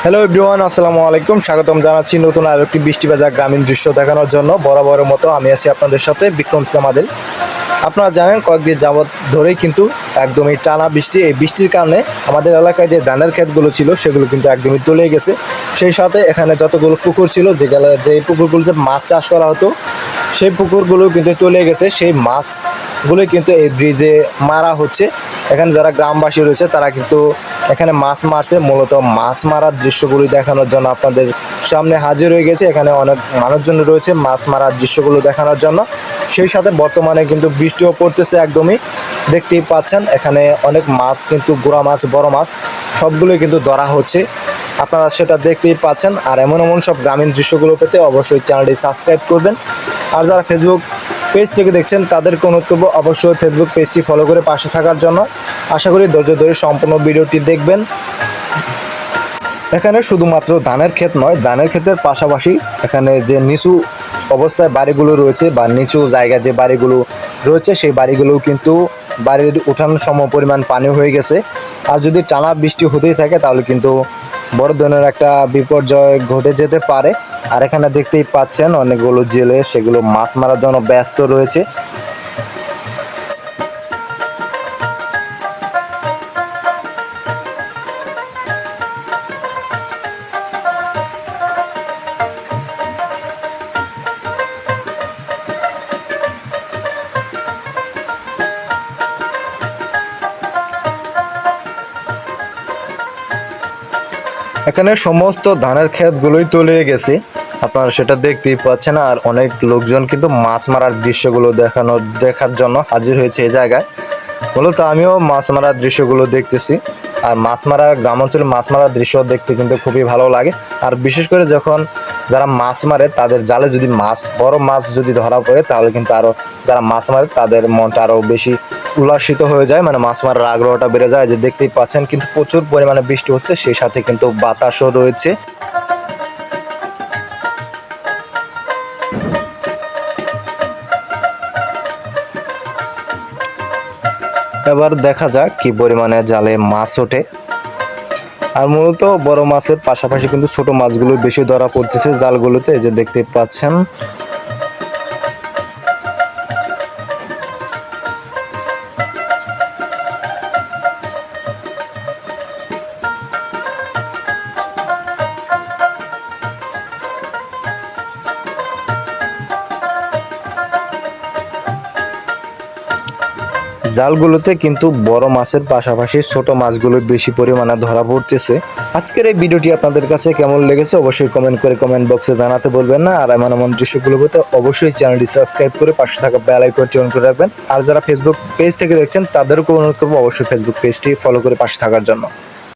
Hello everyone, আসসালামু আলাইকুম। স্বাগতম জানাচ্ছি নতুন আরেকটি বৃষ্টি ভেজা গ্রামীণ দৃশ্য দেখানোর জন্য। বরাবরের মতো আমি আছি আপনাদের সাথে, বিক্রম ইসলাম আদিল। আপনারা জানেন কয়েকদিন যাবৎ ধরেই কিন্তু একদমই টানা বৃষ্টি। এই বৃষ্টির কারণে আমাদের এলাকায় যে ধানের ক্ষেতগুলো ছিল সেগুলো কিন্তু একদমই তলিয়ে গেছে। সেই সাথে এখানে যতগুলো পুকুর ছিল, যে পুকুরগুলোতে মাছ চাষ করা হতো, সেই পুকুরগুলো কিন্তু তলিয়ে গেছে। সেই মাছগুলোই কিন্তু এই ব্রিজে মারা হচ্ছে। এখানে যারা গ্রামবাসী রয়েছে তারা কিন্তু এখানে মাছ মারছে। মূলত মাছ মারার দৃশ্যগুলি দেখানোর জন্য আপনাদের সামনে হাজির হয়ে গেছে। এখানে অনেক মানুষজন রয়েছে মাছ মারার দৃশ্যগুলো দেখানোর জন্য। সেই সাথে বর্তমানে কিন্তু বৃষ্টিও পড়তেছে, একদমই দেখতেই পাচ্ছেন। এখানে অনেক মাছ, কিন্তু গুড়া মাছ, বড় মাছ সবগুলোই কিন্তু ধরা হচ্ছে, আপনারা সেটা দেখতেই পাচ্ছেন। আর এমন এমন সব গ্রামীণ দৃশ্যগুলো পেতে অবশ্যই চ্যানেলটি সাবস্ক্রাইব করবেন। আর যারা ফেসবুক পেজ থেকে দেখছেন তাদেরকে অনুরোধ করবো অবশ্যই ফেসবুক পেজটি ফলো করে পাশে থাকার জন্য। আশা করি ধৈর্য ধরে সম্পূর্ণ ভিডিওটি দেখবেন। এখানে শুধুমাত্র ধানের ক্ষেত নয়, ধানের ক্ষেতের পাশাপাশি এখানে যে নিচু অবস্থায় বাড়িগুলো রয়েছে বা নিচু জায়গায় যে বাড়িগুলো রয়েছে সেই বাড়িগুলোও কিন্তু বাড়ির উঠানোর সম পরিমাণ পানি হয়ে গেছে। আর যদি টানা বৃষ্টি হতেই থাকে তাহলে কিন্তু বড় ধরনের একটা বিপর্যয় ঘটে যেতে পারে। আর এখানে দেখতেই পাচ্ছেন অনেকগুলো জেলে সেগুলো মাছ মারার জন্য ব্যস্ত রয়েছে। এখানে সমস্ত ধানের ক্ষেতগুলোই তলিয়ে গেছে, আপনারা সেটা দেখতেই পাচ্ছেন। আর অনেক লোকজন কিন্তু মাছ মারার দৃশ্যগুলো দেখার জন্য হাজির হয়েছে এই জায়গায়। মূলত আমিও মাছ মারার দৃশ্যগুলো দেখতেছি। আর মাছ মারা, গ্রাম অঞ্চলে মাছ মারার দৃশ্য দেখতে কিন্তু খুবই ভালো লাগে। আর বিশেষ করে যখন যারা মাছ মারে তাদের জালে যদি বড় মাছ যদি ধরা পড়ে তাহলে কিন্তু আরও যারা মাছ মারে তাদের মনটা আরও বেশি উল্লাসিত হয়ে যায়, মানে মাছ মারার আগ্রহটা বেড়ে যায়। যে দেখতেই পাচ্ছেন কিন্তু প্রচুর পরিমাণে বৃষ্টি হচ্ছে, সেই সাথে কিন্তু বাতাসও রয়েছে। এবার দেখা যাক কি পরিমাণে জালে মাছ ওঠে। আর মূলত বড় মাছের পাশাপাশি কিন্তু ছোট মাছগুলো বেশি ধরা পড়তেছে জালগুলোতে, এই যে দেখতে পাচ্ছেন। জালগুলোতে কিন্তু বড় মাছের পাশাপাশি ছোট মাছগুলো বেশি পরিমাণে ধরা পড়তেছে। আজকের এই ভিডিওটি আপনাদের কাছে কেমন লেগেছে অবশ্যই কমেন্ট করে কমেন্ট বক্সে জানাতে বলবেন না। আর এমন এমন দৃশ্যগুলো পেতে অবশ্যই চ্যানেলটি সাবস্ক্রাইব করে পাশে থাকা বেল আইকনটি অন করে রাখবেন। আর যারা ফেসবুক পেজ থেকে দেখছেন তাদেরকেও অনুরোধ করবো অবশ্যই ফেসবুক পেজটি ফলো করে পাশে থাকার জন্য।